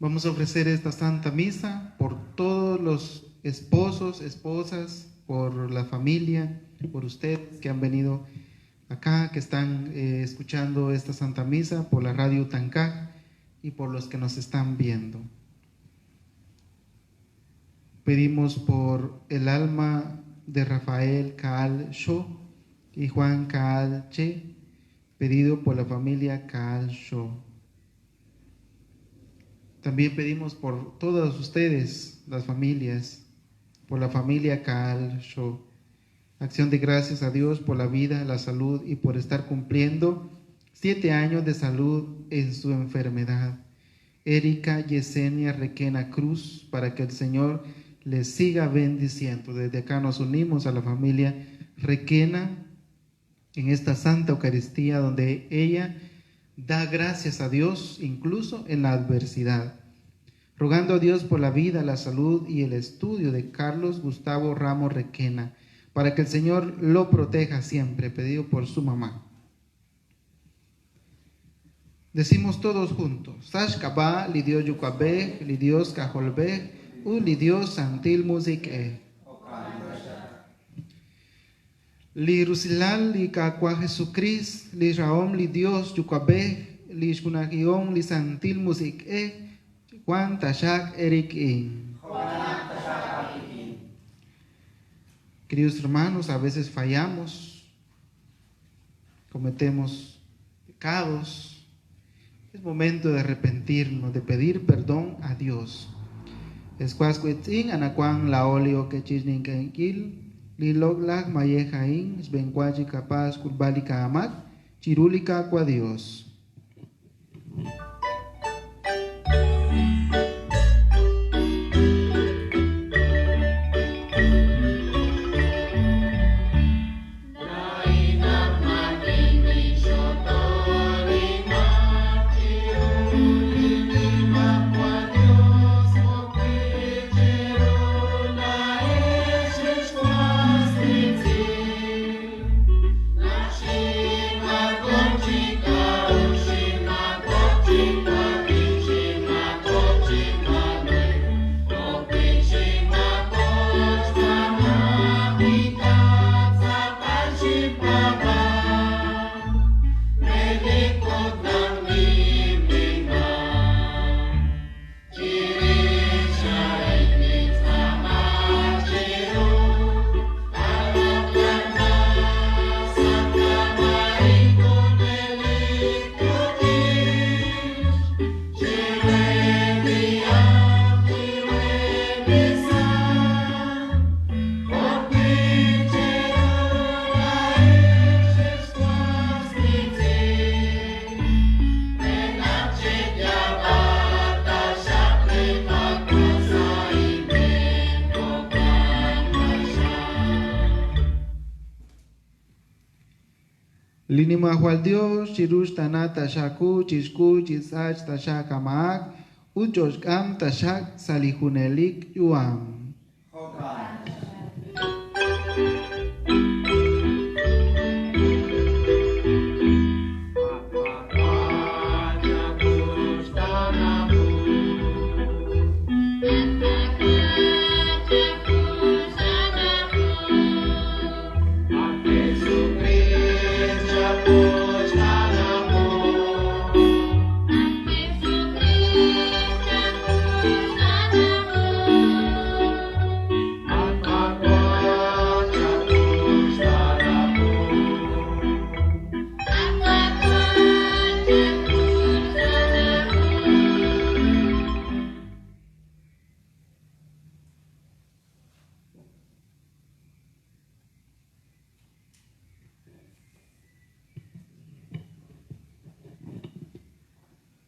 Vamos a ofrecer esta Santa Misa por todos los esposos, esposas, por la familia, por ustedes que han venido acá, que están escuchando esta Santa Misa, por la radio Tancaj y por los que nos están viendo. Pedimos por el alma de Rafael Kaal Sho y Juan Kaal Che, pedido por la familia Kaal Sho. También pedimos por todos ustedes, las familias, por la familia Kaal Sho. Acción de gracias a Dios por la vida, la salud y por estar cumpliendo 7 años de salud en su enfermedad. Erika Yesenia Requena Cruz, para que el Señor les siga bendiciendo. Desde acá nos unimos a la familia Requena en esta Santa Eucaristía, donde ella da gracias a Dios incluso en la adversidad, rogando a Dios por la vida, la salud y el estudio de Carlos Gustavo Ramos Requena, para que el Señor lo proteja siempre, pedido por su mamá. Decimos todos juntos: Sashkaba, Lidios Yukabe, Lidios Kajolbe, Lidios Santil Musique. Li Rusilal, li Kakwa Jesucrist, li Raom, li Dios Yukabe, li Shkunagion, li Santil Musique, Juan Tashak Erik In. Queridos hermanos, a veces fallamos, cometemos pecados. Es momento de arrepentirnos, de pedir perdón a Dios. Escuascuetzin, anacuan la olio que chisnin kenquil, li loglag mayejain, sbencuachi capaz culbalica amat, chirúlica aqua Dios. Linima Jual Dios, Chirush Tana Tashaku, Chishku, Chisach Tashak Amaak, Uchosh Kam Tashak Salihunelik Yuam.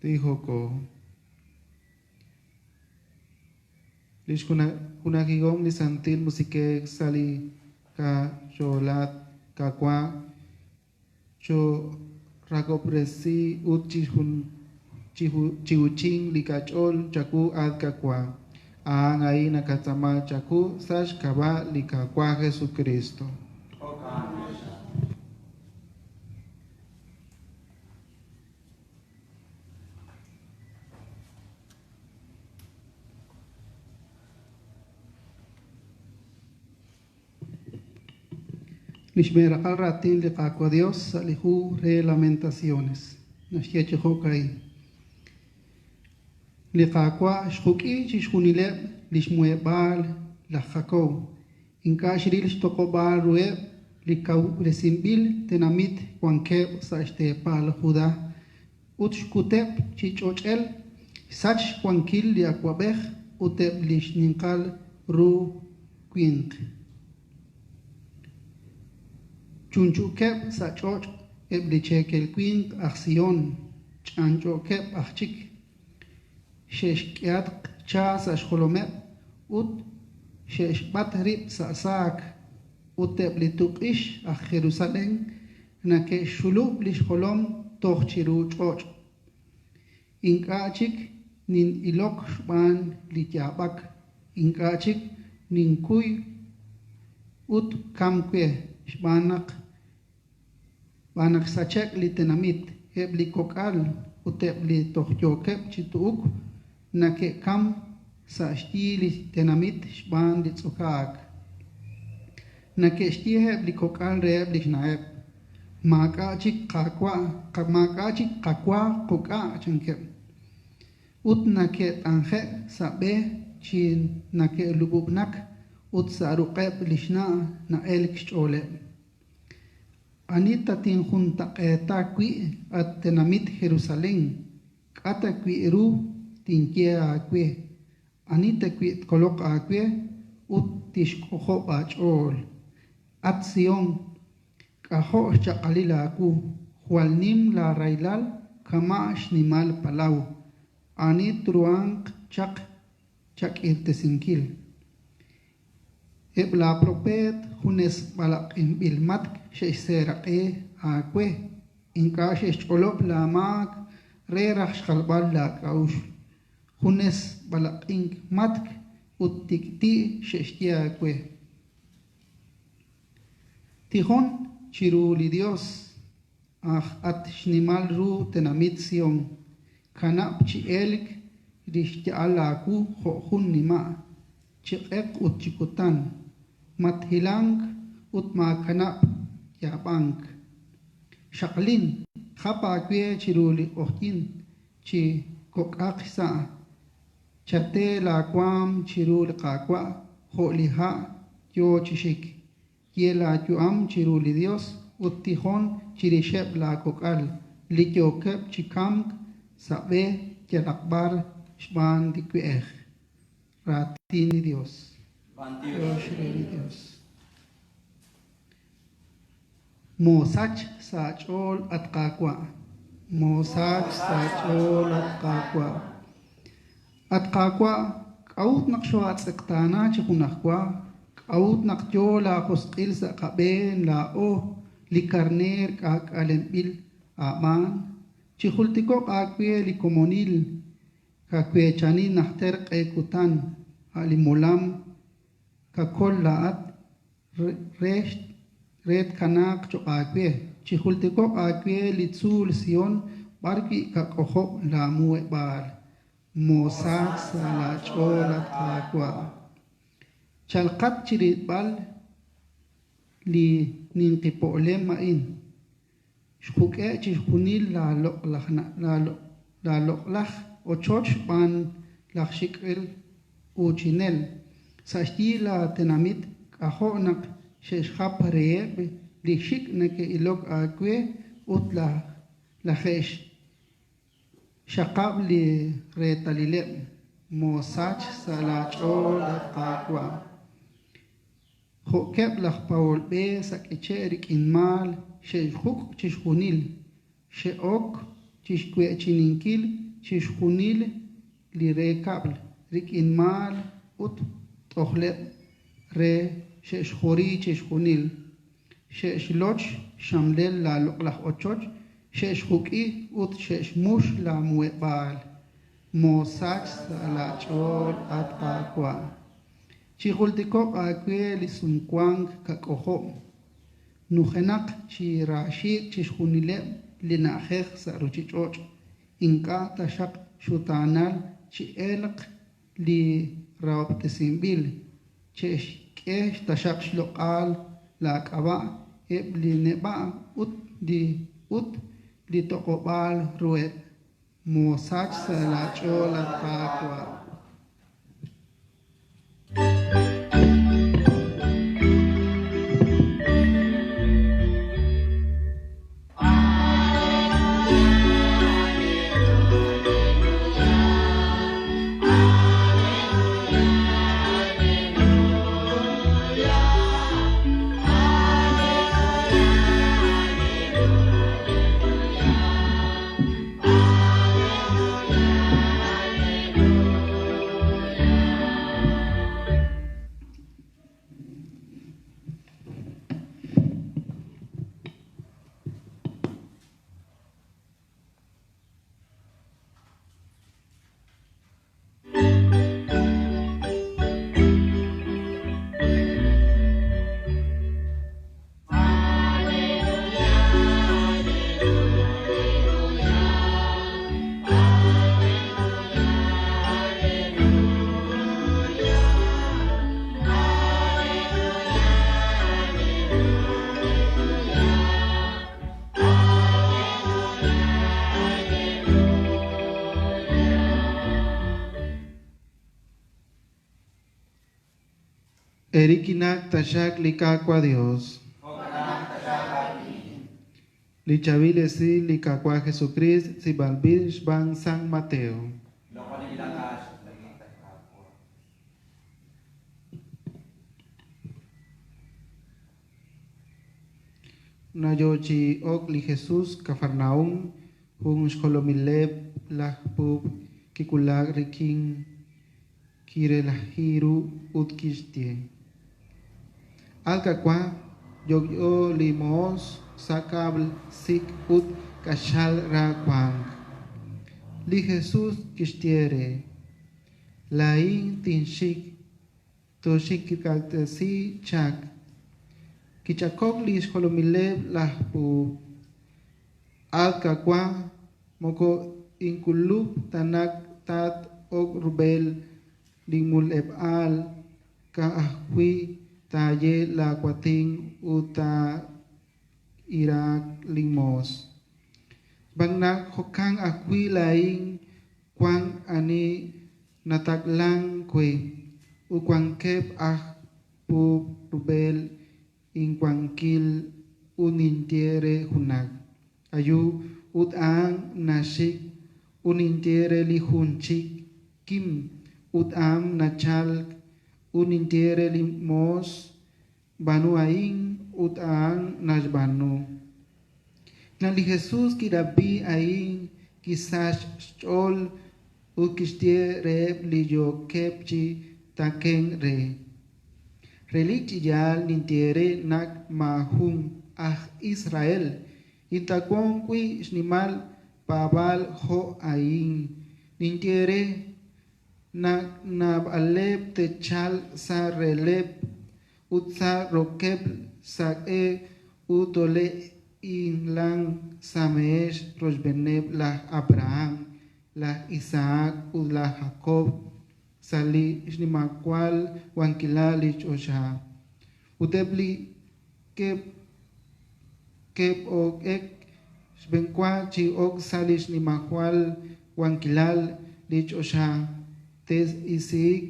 dijo ko lish kuna kigom ni Santil musike sali ka cholat ka kwa cho ragopresi utchihun chihuching likachol chaku ad ka kwa ngai nakatama chaku sash kaba lika kwa Jesucristo. Nishmera al ratín le caco a Dios, salihu re lamentaciones. Nashieche hokai. Le caco a shhuki chishunile, lishmue bal, la jaco. Inka shiril stoko bal rueb, likau resimbil, tenamit, kwankeb, sachte pal juda. Utshkutep, chichochel, sach kwankil li aquabech, utep lishninkal ru quink. Chunchu kep sa choch ebliche kel queen acción chancho kep achik sheshkiat cha sa shkolomep ut sheshbat rib sa sak uteblituk ish a Jerusalén na ke shulub lish kolom toch chiru choch inkachik nin ilok shban lityabak inkachik nin kuy ut kamkwe shbanak banak sachek litenamit ebli kokal utebli tohjokep chituk na ke kam sa stili tenamit shban litzokak na ke stili ebli kokal rebli shnaeb maka chik kakwa koka chankep ut na ke tanje sabe chin na ke lububnak ut sa ruqeb lishna na elk chole Anita tin junta eta qui at tenamit Jerusalén kata qui ru tin kia qui Anita qui kolok aque ut tishkoho achol at Sion kaho chakalila ku hualnim la railal kama shnimal palau anit ruang chak irtesinkil Ebla propet hunes balak bilmat sheiseraque aque inka shecholop la mak re rachkalbal la kaush hunes balak ink matk uttikti shechtia aque Tihon chiruli Dios at shnimal ru tenamit Sion kanap chi elk rishtia alaku hun nima chiqek utchikutan mathilang utma kanap ya bank shaklin khapa kwe chiruli ohin chi kokaksa chate la kwam chirul qaqwa holiha yo chishik yela yuam chiruli Dios uttihon chirishep la kokal likyokep chikam sabe kelakbar shban dikweech ratini Dios Dios Mosach sachol at kakwa Mosach sachol at kakwa kaut nakshwat sektana chikunakwa kaut nakjola koskil sa kaben la o likarner kak alembil aman chihultiko kakwe likomonil kakwe chani nahter kekutan alimulam kakol laat red kanak chokakwe chihultiko akwe litzul Sion barki kakoho la mue bar mosak sala cholat kakwa chalkat chirit bal li ninkipolem main shkuke chihunil la loklach ochoch ban lakshikil uchinel Sastila tenamit kahonak sheshapare lishik neke ilok akwe utla lahesh shakab li retalile mosach salachol kakwa hokeb lach paul be sakicherik inmal shehuk chishunil sheok chishkwe chininkil chishkunil li rekabl rik inmal ut tohlet re sheshkhori chishkunil sheshloch shamlel la loklah ochoch sheshkhuki ut sheshmush la muebal mosach la chol at aqua chihultikok akwe lisumkwang kakoho nuhenak chirashi chishkunile linahech sa ruchichoch inka tashak shutanal chielq li raoptesimbil chesh kesh tashak shlokal la kaba eb li neba ut li tokobal ruet mosach sa la chola takwa. Erikinak tashak likakwa Dios. Lichavile si likakwa Jesucristo si balbil van San Mateo. Nayochi ok li Jesus Cafarnaum hung skolomileb lahpub kikulag riking kirelahiru utkistie. Alcaqua yo limos sacabl sik ut kashal raquang. Li Jesus kistiere lain tinshik toshikikatesi chak kichakok li skolomileb lahpu alcaqua moko inkulub tanak tat ok rubel limul ebal ka ahwi taye la kwating uta irak limos bangnak hokang akwi laing kwang ani nataglang kwe ukwang kep ah pu rubel in kwangkil unintiere hunak ayu utang nashik unintiere li hunchik kim utam nachal unintiere limos banu aing utang najbanu nali Jesus kirabi aing kisash chol ukishtiere li yo kepchi takeng re reliti yal nintiere nak mahum Israel intakon kui shnimal babal ho aing nintiere na aleb te chal sa releb utsa rokeb sa utole in lang samesh rojbeneb la Abraham la Isaac la Jacob sali shnimakwal wankilali chosha utebli kep ok ek shbenkwa chi ok sali shnimakwal wankilal lich osha tes isik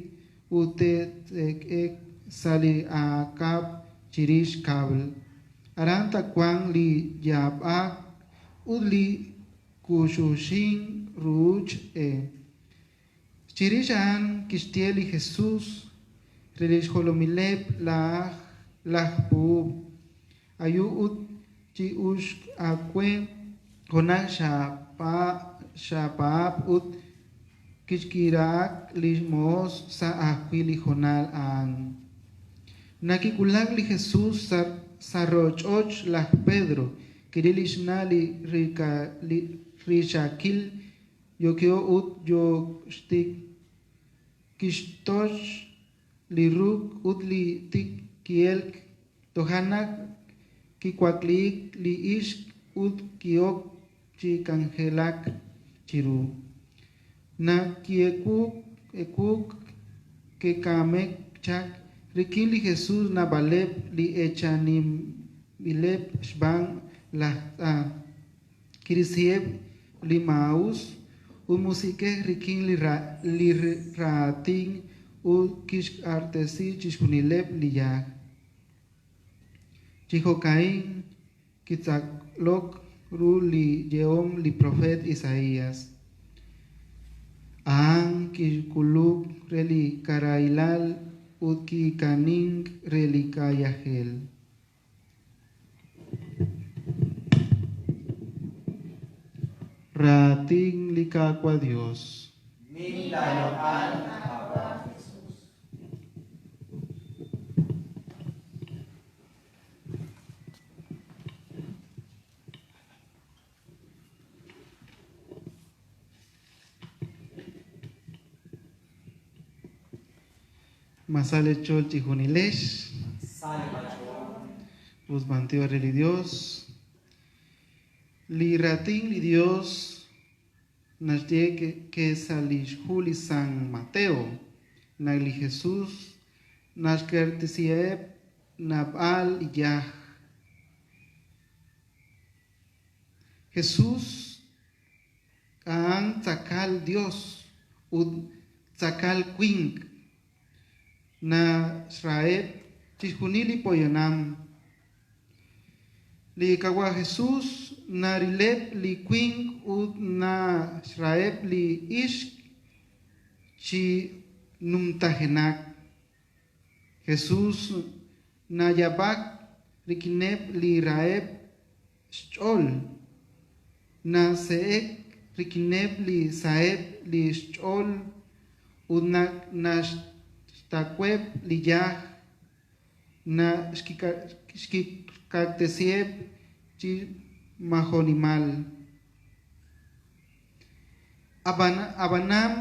utet ek sali a kap chirish kabel aranta kwang li yabak udli kushushin ruch chirishan kistieli Jesus relish holomilep lahpub ayu ut chi ush akwe konasha pa shapap ut kishkirak lishmos sa akwili jonal ang. Nakikulag li Jesús sarrochoch lah Pedro, kirilishna li rishakil yokyo ut yo stik kishtosh li ruk ut li tik kielk tohanak kikwaklik li ishk ut kiok chi kangelak chiru. Na ekuk ke kamek chak Rikili Jesús na balep li echanim bilep shbang la kirisieb li maus musike rikin li rating kish artesi chishkunilep li yak chihokain kitzaklok ru li yeom li profet Isaías ang kiskuluk reli karailal Utki kaning relikayahel. Rating likakwa Dios. Milalokan kapwa Jesús. Masale chol chihunilesh. Salvación. Usmanteo reli Dios. Li rating li Dios. Nasye que salish juli San Mateo. Nagli Jesús. Nashkertisieb nabal yah. Jesús. Ang tzakal Dios. Ud tzakal quink. Na Israel chihunili poyonam li kawa Jesús na rilep li quing ud na Israel li ish chi numtahenak Jesús na yabak rikinep li raeb shol na seek rikinep li saeb li shol ud na takweb liyah na shkikaktesieb chi mahonimal. Abanam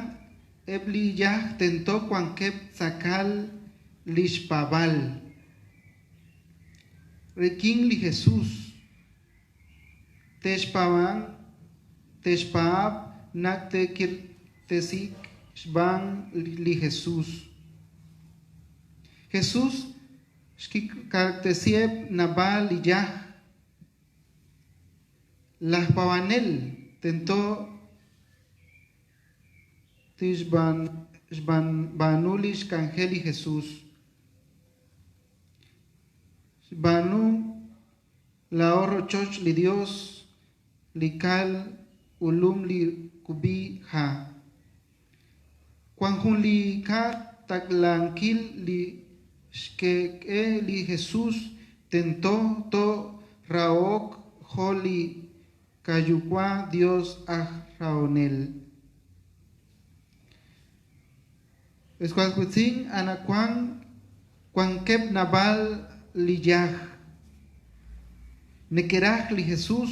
ebliyah tento kwankeb sakal lishpabal. Reking li Jesús. Teshpaab nakte kirtesik shbang li Jesús. Jesús caracterisieb nabal y yah las pavanel tentó tishban banulish cangeli Jesús banu la oro choch li Dios li kal ulum li kubi ha kwanjun li ka taklankil li que li Jesús tentó to raok holi kayukwa Dios a raonel. Escualcutzin anacuan kep nabal li yah. Nekeraj li Jesús.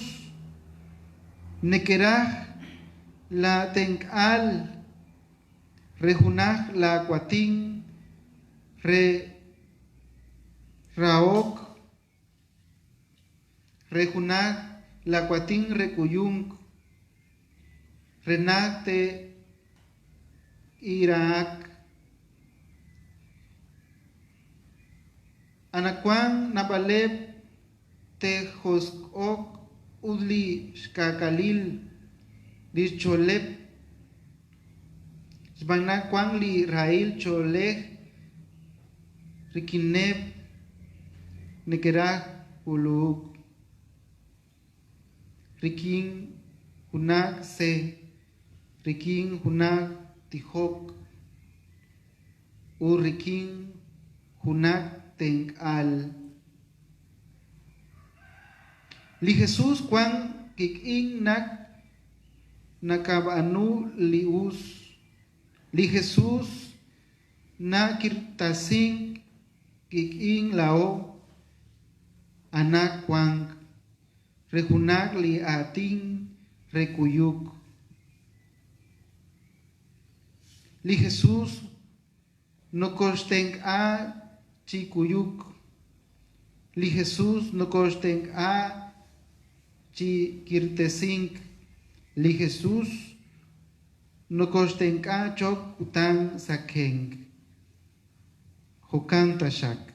Nekeraj la tenkal. Rejunaj la acuatín. Raok Rejunag la cuatín recuyung renate Irak anacuan nabaleb tejosok udli shkakalil discholep shbanacuan li rail cholej rikineb nekerah uluk rikin hunak se rikin hunak tihok rikin hunak tenkal li Jesús kwan kiking nak nakabanu li Jesús na kirtasing kiking lao anak wang rehunak li ating rekuyuk li Jesús no kosteng a chikuyuk li Jesús no kosteng a chi kirtesing li Jesús no kosteng a chok utang sakeng hukang tashak.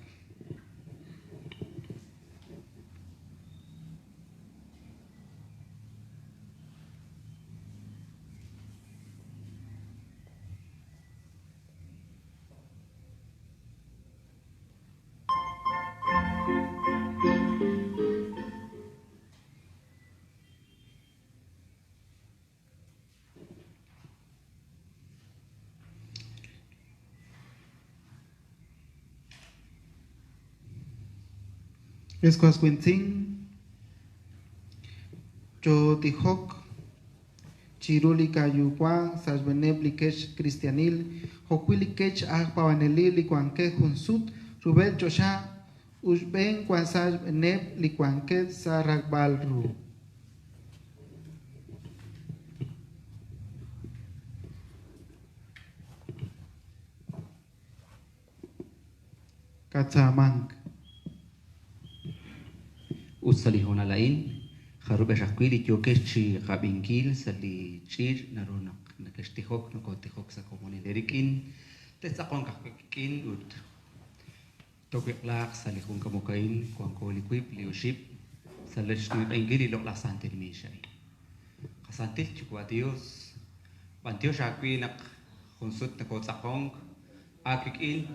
Escuascuentzin, Chotijok, Chirulika Yuqua, Sajbeneblikech Cristianil, Joquilikech Agpavanelil, Liquanque Junsut, Rubel Chosha, Ushben Quasajbeneb, Liquanque Saragbalru. Katzamank. Usalihon alain, Haruba Shakwili, Yokechi, Rabinkil, Sali Chir, Narunak, Nakestihok, Nokotihok, Sakomoni Lerikin, Tetsakon Kakin, Ut Tokiklak, Salihun Kamokain, Quanco Liquip, Leoship, Salishnu Engili, Lokla Santil MISA. Santil, Chuquadios, Bantio Shakwinak, Hunsut Nakotsakong, Akikin,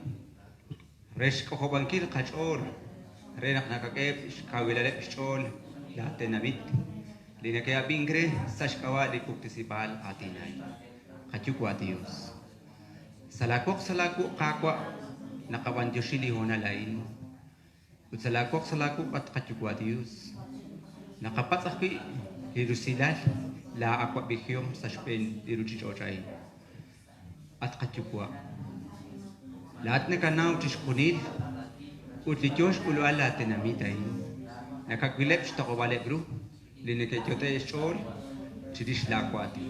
Resh Kohobankil, Kachor. Renak nakakep, kawilale chol, la tenamit. Lina kaya bingre, sashkawa di puktisipal atinay. Kachukwa Dios. Salakok kakwa, nakabandiyoshili hona lain. Salakok at kachukwa Dios. Nakapatsaki, hirusilal, la akwa bihyom, sashpen, iruchichochay. At kachukwa. Lahat na kanaw tishkunil, Utlijosh uluala tenamitain. Nakakilep stakobale gru. Lineketiote chol. Chidish lakwati.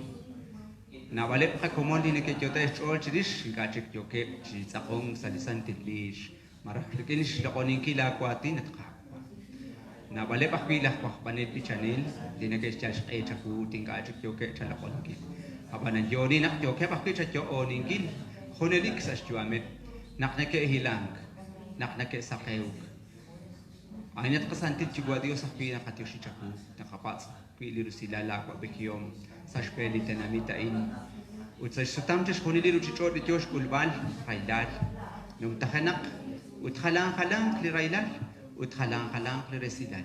Nabalep kakomon lineketiote chol chidish. Gachik yoke chizakong salisantilish. Maraklikinish lakoninki lakwati natkakwa. Nabalep akwilah kwakpanil pichanil. Lineketiosh echaku tingachik yoke chalakoninki. Habanan yoni nak yoke pakichat yo oningil. Honelik sasjuamet. Nakneke hilang. Naknake sa kayog. Aynat kasantit chigwa Dios sakpi na katyoshi chaku. Nakapats. Piliru sila lakwa bekyom. Sashpeli tenamitain. Utsay sutamches kuniliru chichor bityosh kulbal. Railal. Nung tahanak. Uthalang li railal. Uthalang li resilal.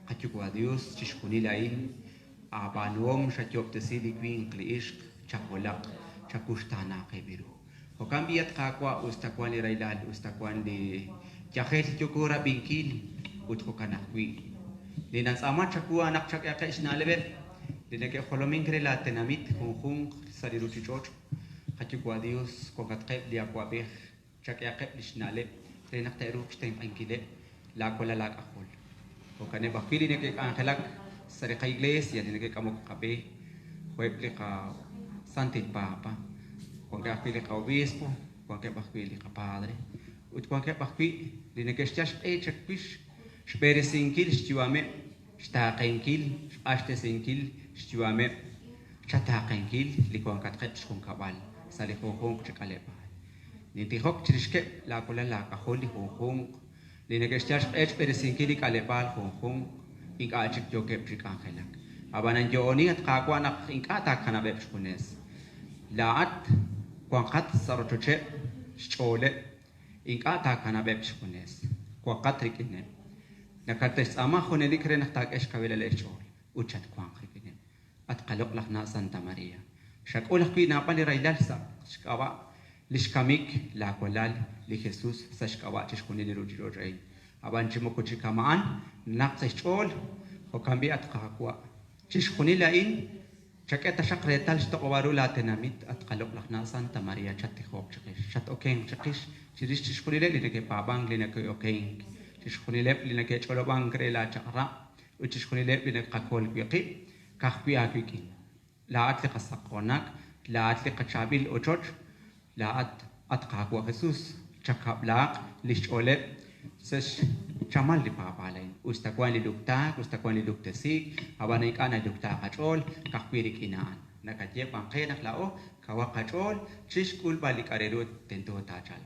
Katyugwa Dios chishkunilain. Abanuom shatyop tesili kwing kliishk. Chakolak. Chakushtana kebiru. Hokambiat kakwa ustakwan li railal, ustakwan li jakhet chukura binkil, uthokanakwi. Linans amat chakua anak chakya isnalebet, linake holoming la tenamit, hung saliruchichoch, kachukwa Dios, kokatkep liakwabeh, chakya isnaleb, renak teruk stem ankile, la kola lak akol. Hokane bakili neke angelak, sarika iglesia, linake kamok kabe, hueble ka Santil Papa. Cuando aquele que obispo, quando aquele que padre, o quando aquele linekestias echekpish, spere sinkil stiuame, staqenkil, aste sinkil stiuame, chataqenkil, likuan katret con cabal, sale hong chekalepa. Nintihok chirishke la cola la cajoli hong, linekestias spere sinkil kalepal hong, ingachik jokep chikangelak. Abanan joni at kakwanak ingata kanabep shunes. Laat Quankat sarochoche, chole, ingata kanabep shunes. Quacatrikine. Nakates ama honelikre naktak eskavela lechol, uchat quankrikine. At kalok na Santa Maria. Shakolak pinapali railal sa shkawa, lishkamik, la kolal, li Jesus, sa shkawa chishkunili rujirojay. Abanchimokuchikamaan, naksechol, o kambi at kakwa. Chishkunilain, Chaket tashak retal shto owaru la tenamit at kalok lakna Santa Maria chatihok chakish. Chat okeng chakish. Chirish tishkunile linake pabang linake okeng. Tishkunile linake cholobang krela chakra. Uchishkunile linake kakol kwiki. Kakwi akwikin. La atli kasakonak. La atli kachabil ochoch. La at kakwa Jesus. Chakablak lish olep. Sesh chamal li papalain. Ustakwan li dukta, ustakwan li duktesik, habanay ka na dukta kachol, kakwirik inaan. Nakatye pangkay naklao, kawak kachol, chish kul balik arerut tento tachal.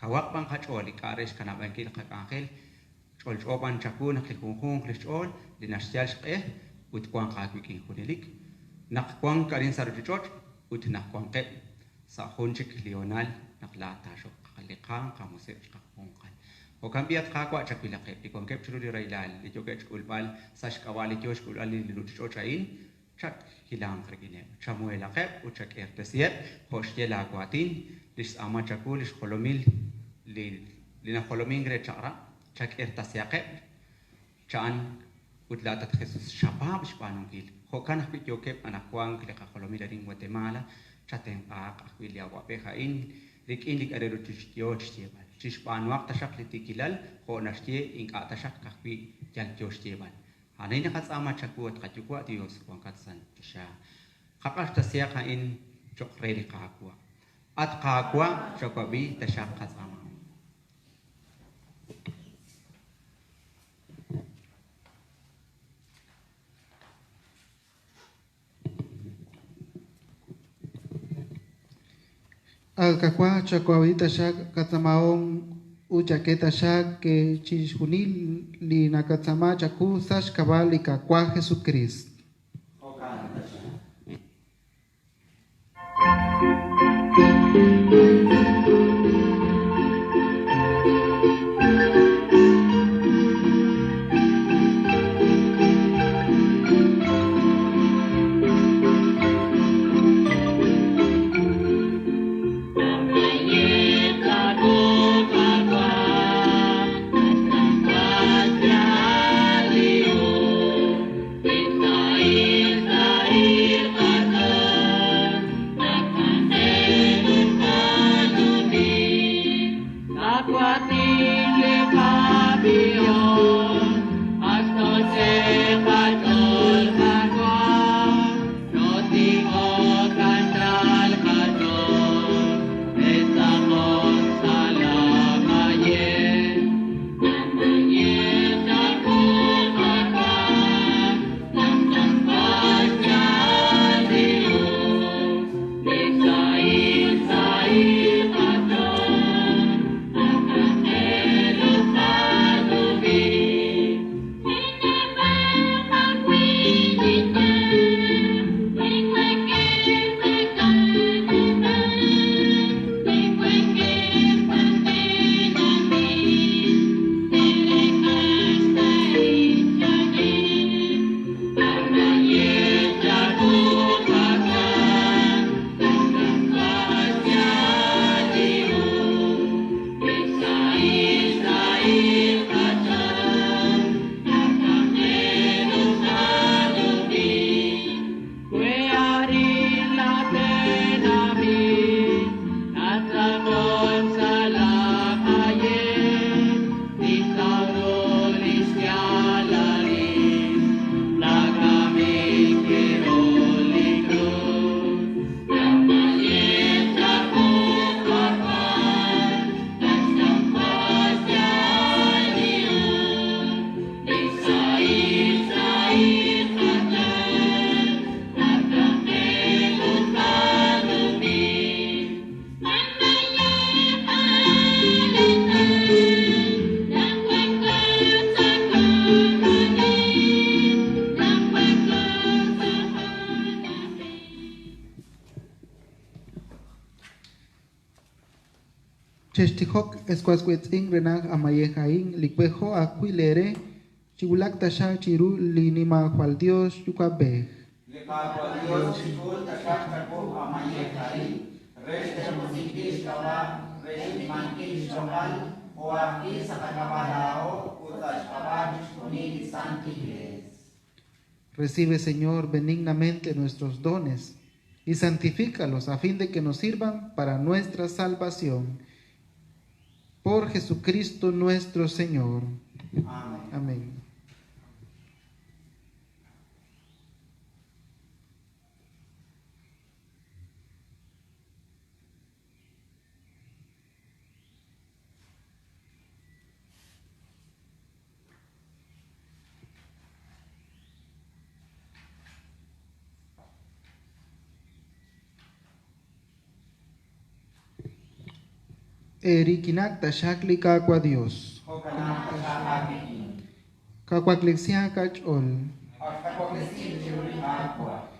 Kawak pang kachol, ikares kanabangkil kakangkil, chol choban chaku naklikungkung klishol, dinasyal shkeh, utkwang kakwiking kunilik. Nakkwang karin sarujichot, ut nakkwang kep, sa honchik Leonal, naklata shok kalikang kamusip kakungkal. O cambiat kakwa chakilake, ikon kep churu di railal, li joket kulpal, sash kawali josh kulali li lucho chain, chak hilang kregine. Chamuela kep, uchak ertesiet, hoshye la kwatin, lis ama chakul, lis kolomil, lina kolomingre chara, chak ertasia kep, chan utlatat Jesus shabab spanungil. Hokan hapit jokep anakwang kilaka kolomil ring Guatemala, chaten ak akwilia wapehain, rikin lik aderu tushtiot stiebal. Chishpanuak tashak litikilal, ho nashtie inka tashak kakwi jal joshtiebal. Hanay nakatsama chakuat katyukwa Dios kung katsan tisha. Kakas tasya kain chokreli kakwa. At kakwa chokwabi tashak katsama. Al kakwa chakwawita shak katamaong uchaketa shak que chishunil li nakatsama chaku sash kabali kakwa Jesucristo. Chestihok esquasquetzing renag amayejain licuejo aquilere chigulak tasha chiru linima jual Dios yukabe. Lekapwa Dios ikul tashak chakuk amayekai, res temusikis kawa, res imankis chokal, oaki sakakabalao, utas kawa disponibil santiles. Recibe, Señor, benignamente nuestros dones y santifícalos a fin de que nos sirvan para nuestra salvación. Por Jesucristo nuestro Señor. Amén. Amén. Erikinak tashakli kakwa Dios. Hokanaka shahagin. Kakwa kleksia kachol. Orkakokesin juri akwa.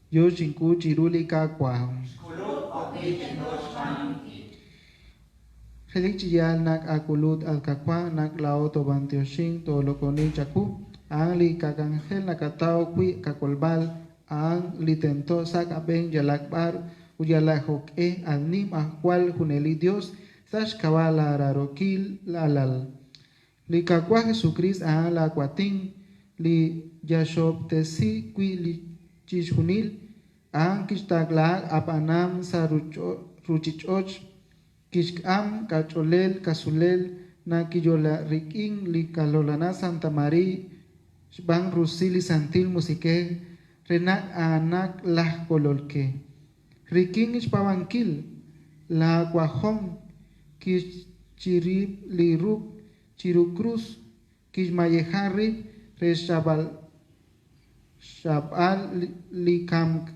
Yoshinku chiruli kakwa. Kulut opichen doshkanki. Helikchiyal nak akulut al kakwa nak lao to bantioshin to lokoni chaku. Ang li kakangel nakatao kwi kakolbal. Ang li tento sak aben yalakbar. Uyalahok anim akwal huneli Dios. Sash kabala rarokil lalal. Li kakwa Jesucrist a la kwatin. Li yashop tesi kwi li chishunil. Ang kishtaglag apanam sa ruchichoch. Kishkam kacholel kasulel. Na kiyola riking li kalolana Santa Maria. Bang rusili Santil musike. Renak anak lah kololke. Riking ispawankil. La kwahong. Kish chirip liruk chirukrus kish mayehari reshabal shabal likam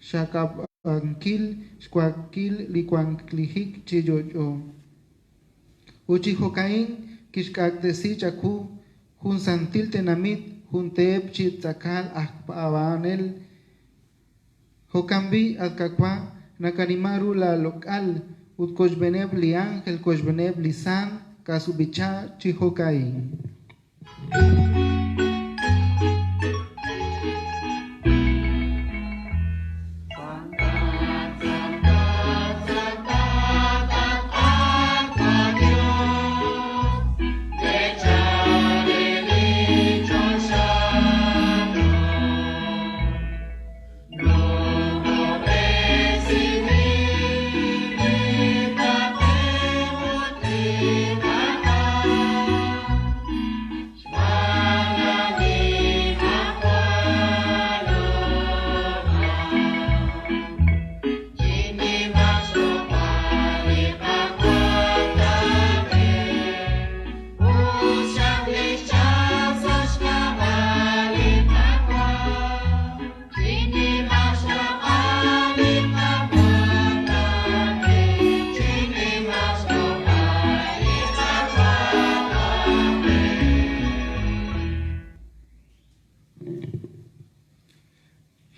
shakabankil squakil likwanklihik chiyoyo uchihokain kish kaktesi chaku hun Santil tenamit hun teep chitzakal akpavanel hokambi alkakwa nakanimaru la local ut koshbeneb li ángel koshbeneb li san kasubicha chihokain.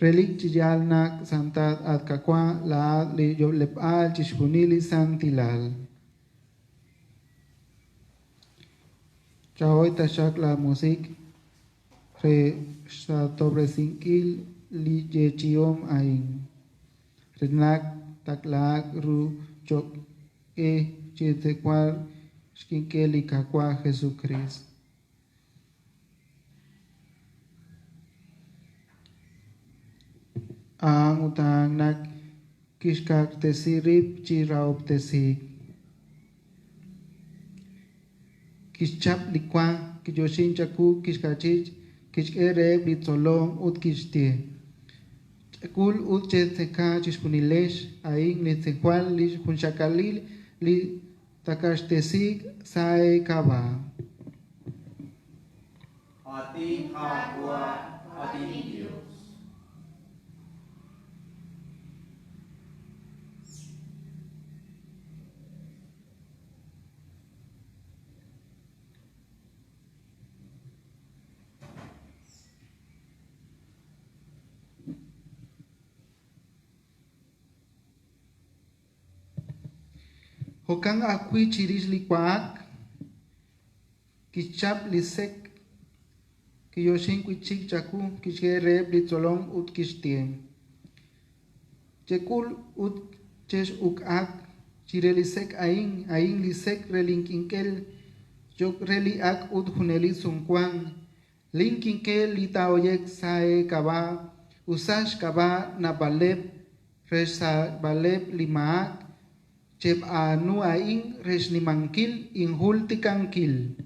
Relik chiyalnak santat at kakwa la li lepal chishunili santilal. Chahoy tashak la musik re sobre sinkil li yechiom ain. Renak taklak ru chok chitekwar shkinkeli kakwa Jesucrist. Ang utang nak kishkak tesirip chiraop tesik. Kishchap likwa kijoshin chaku kishkachich kishkereb litzolom ut kishtie. Chakul ut cheteka chishkunilesh aing litzekwal li kunshakalil li takashtesik sae kaba. Ati kakwa ati Dios. Hokang akwi chiris likwaak kichap lisek kiyoshin kwichik chaku kishgereb litzolom ut kishtiem. Chekul ut chesh ukak chirelisek aing lisek relinkinkel jok reli ak ut huneli sumkwan Linkin ke litaoyek sae kaba usash kaba na baleb resa baleb limaak chep anu aing res nimangkil inhul tikangkil.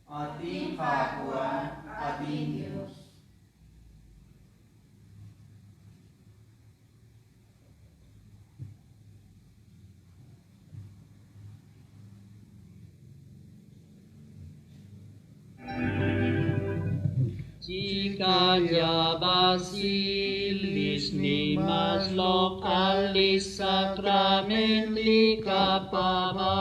Ating kapwa, ating Diyos. Jika ya basilis ni mas lokalis sakramenti kapapa.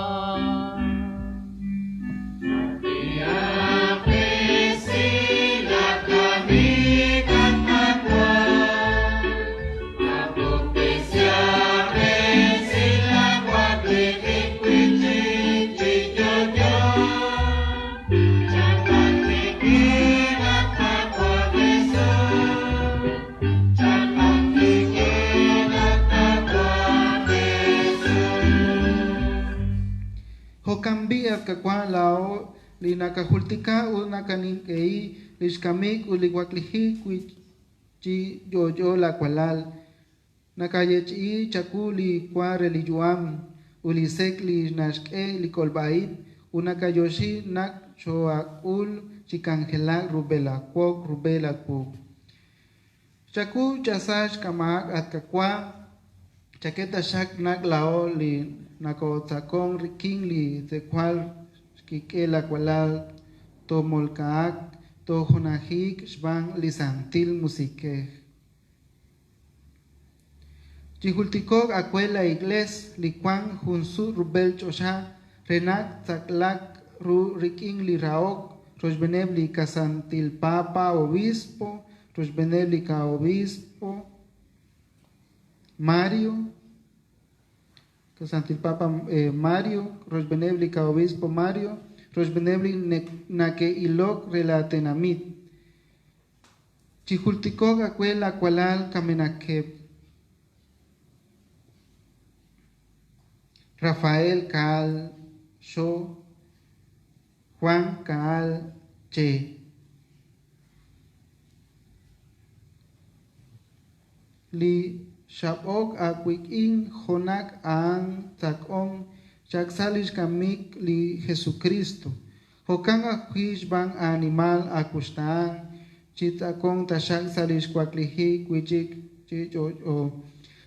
Cambiar que cuan lao li nakahultika u nakanikei liskamik u liwakliji chi yo la kualal nakayechi chakuli kwa religion u lisek li nashke li kolbait u nakayoshi nak choakul chikangela rubela kwok rubela ku chaku chasash kamak at kakwa chaketa shak nak lao li nako takong riking li te kwal kikela kwalal to molkaak to honahik shbang li santil musike. Chihultikok akwela igles li kwang hunsu rubel chosha renak taklak ru riking li raok rosbeneb li kasantil papa obispo rosbeneb li ka obispo Mario Santil Papa Mario, Rosbenebli ka obispo Mario, Rosbenebli nake ilok relatenamit. Chihultikok akwela kualal kamenakeb. Rafael Kaal Sho, Juan Kaal Che. Li Shabok akwik honak ang takong chaksalish kamik li Jesucristo. Hokang akwish bang animal akustaan chitakong tashak salish kwaklihi kwijik chichocho.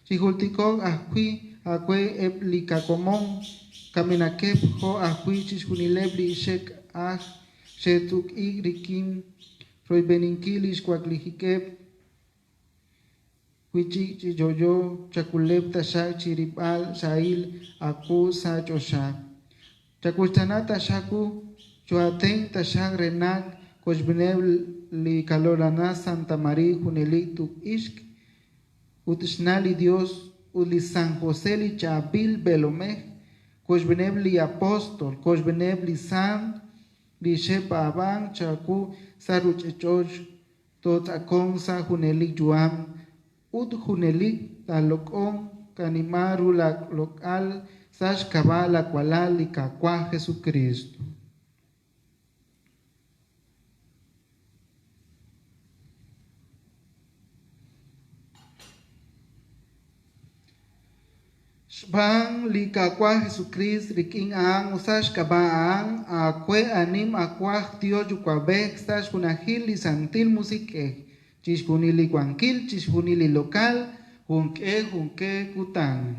Chihultikok akwe ep li kakomong kaminakep ho akwi chishkunileb li shek shetuk igrikin roy beninkilish kwaklihikep Wichi chijoyo chakuleb tashak chiripal sail aku sa chosha. Chakustana tashaku chuaten tashak renak koshbenev li kalorana Santa María Junelik tuk ishk utishnali Dios uli San José li chabil belomeh koshbenev li apostol koshbenev li sant li shepa abang chaku saruchechoch tot akong sa Junelik juam Ut hunelik talokon kanimaru la lokal sash kabala kualali kakwa Jesucristo. Shbang li kakwa Jesucristo riking ang usash kabaang akwe anim akwah tio jukwabek sash kunahil li santil musike. Chishkunili kwankil, chishkunili lokal, junke kutang.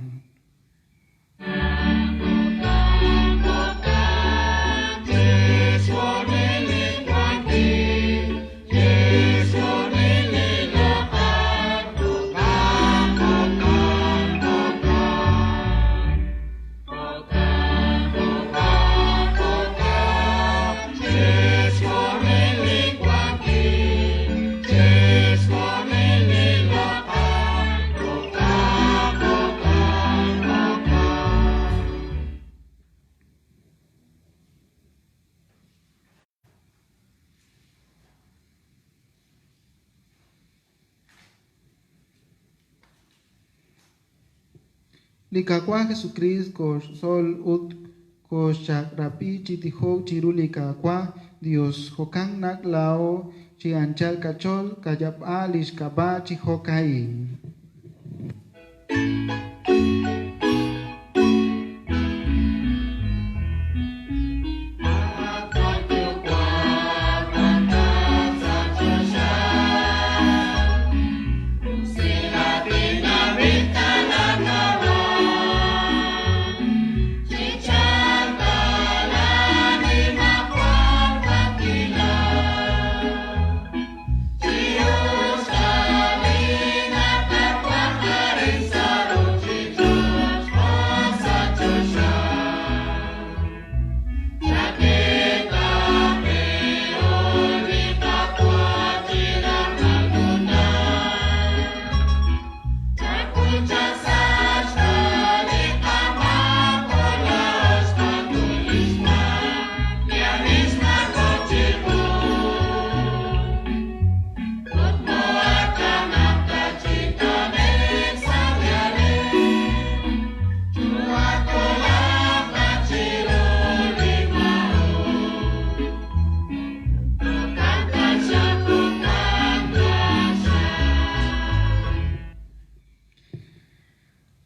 Likakwa Jesucristo sol ut ko chak rapi chitiho chirulika kwa Dios hokang nak lao chi anchal kachol kayap alish kaba chihokain.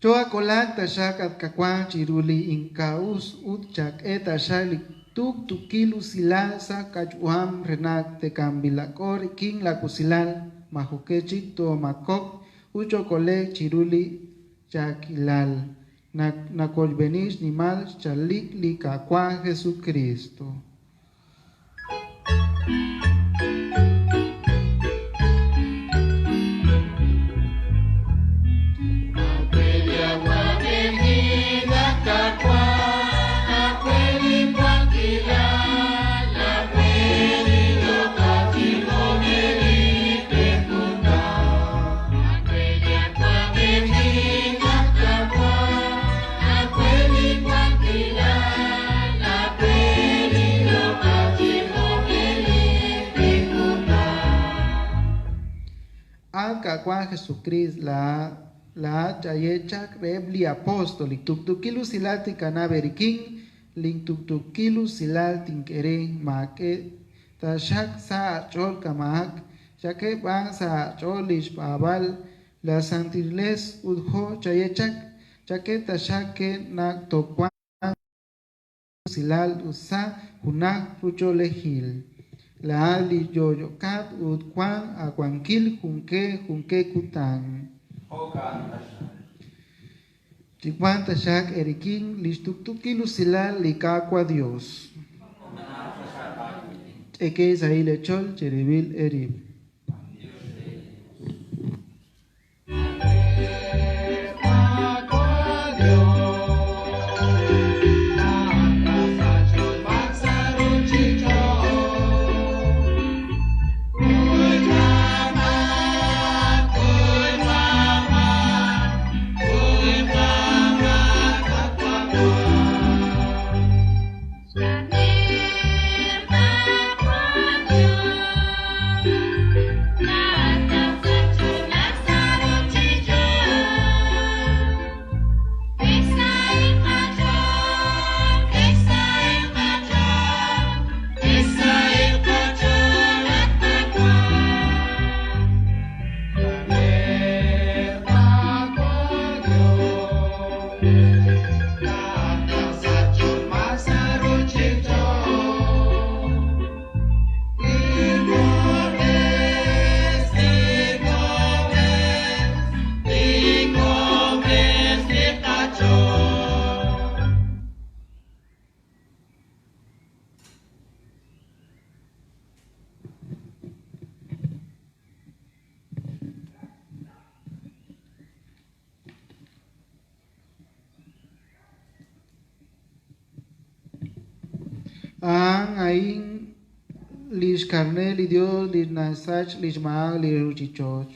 Choa kolak tashak at kakwa chiruli inkaus utchak etashalik tuk tukilu silal sa kachuam renak te kambilakor king lakusilal mahukechik to makok ucho kolek chiruli chakilal nakolbenish nimal chalik li kakwa Jesucristo. Kakwa Jesucristo la chayechak rebli apóstolic tuktukilu silal tikanaberikin link tuktukilu silal tinkere make tashak sa chol kamak chake bang sa cholish pabal la santiles udho chayechak chake tashake nak tokwa silal usa hunak rucholehil la ali yoyokat utkwang akwankil junke kutang chikwan tashak erikin listuktukilu silal likakwa Dios eke saile chol cheribil erib. Ang aing lis carne li Dios lis nasach lis maag li ruchichoch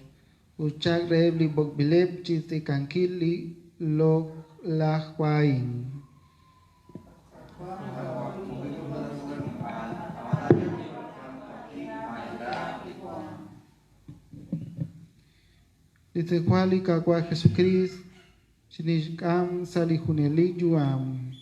uchak reb li bokbilep chiste kankil li lok lahwain. Dice kwali kakwa Jesucristo sinishkam salihunelik yuam.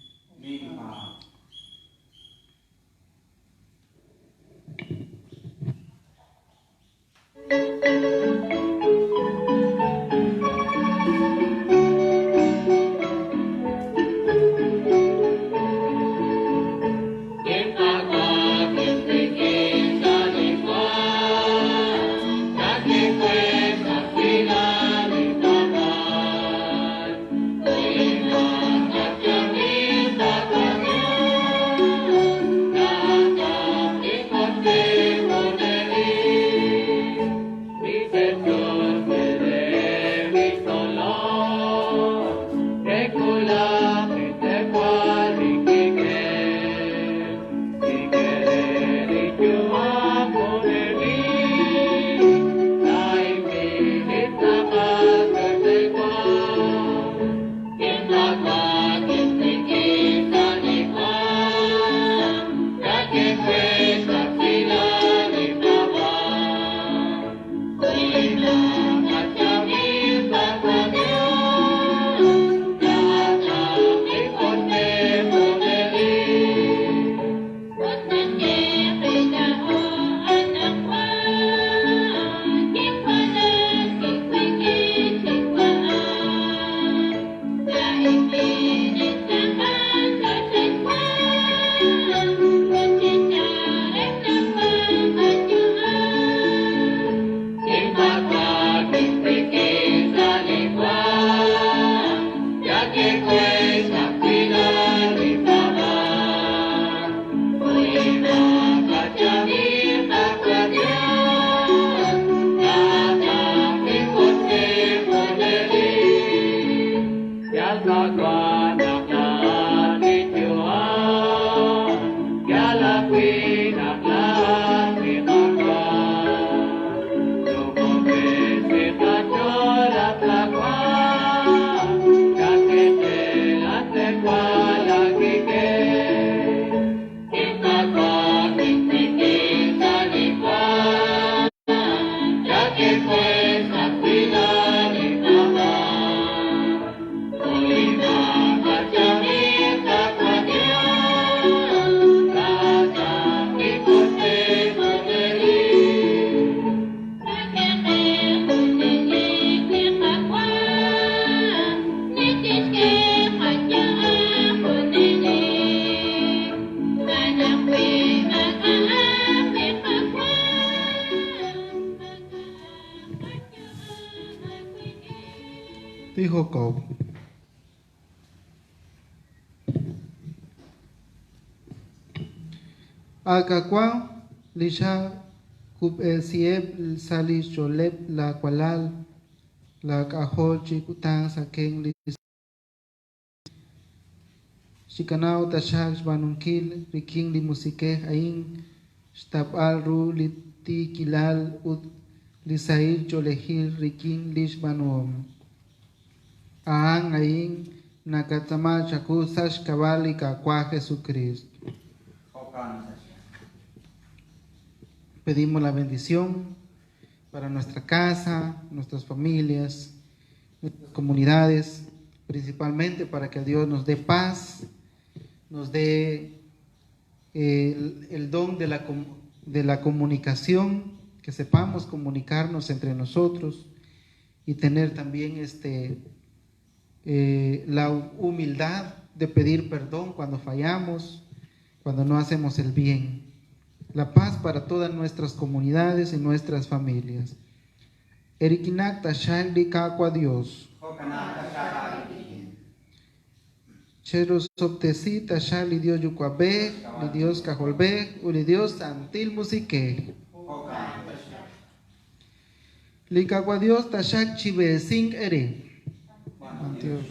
Dijo Job. Akakwa lisha kub sieb salis joleb la kwalal la kahol chikutan sakeng lis shikanao tashak banunkil riking li musike aing stab alru liti kilal ut lisail jolehil riking lish banuom aang aing nakatama chaku sash kabali kakwa Jesucristo. Pedimos la bendición para nuestra casa, nuestras familias, nuestras comunidades, principalmente para que Dios nos dé paz, nos dé el don de la comunicación, que sepamos comunicarnos entre nosotros y tener también la humildad de pedir perdón cuando fallamos, cuando no hacemos el bien. La paz para todas nuestras comunidades y nuestras familias. Erikinak tashal di kakwa Dios. Cheros optesi tashal li Dios yukwabe, li Dios kajolbe, li Dios Santil musike. Li kakwa Dios tashal chibe sing ere. Dios.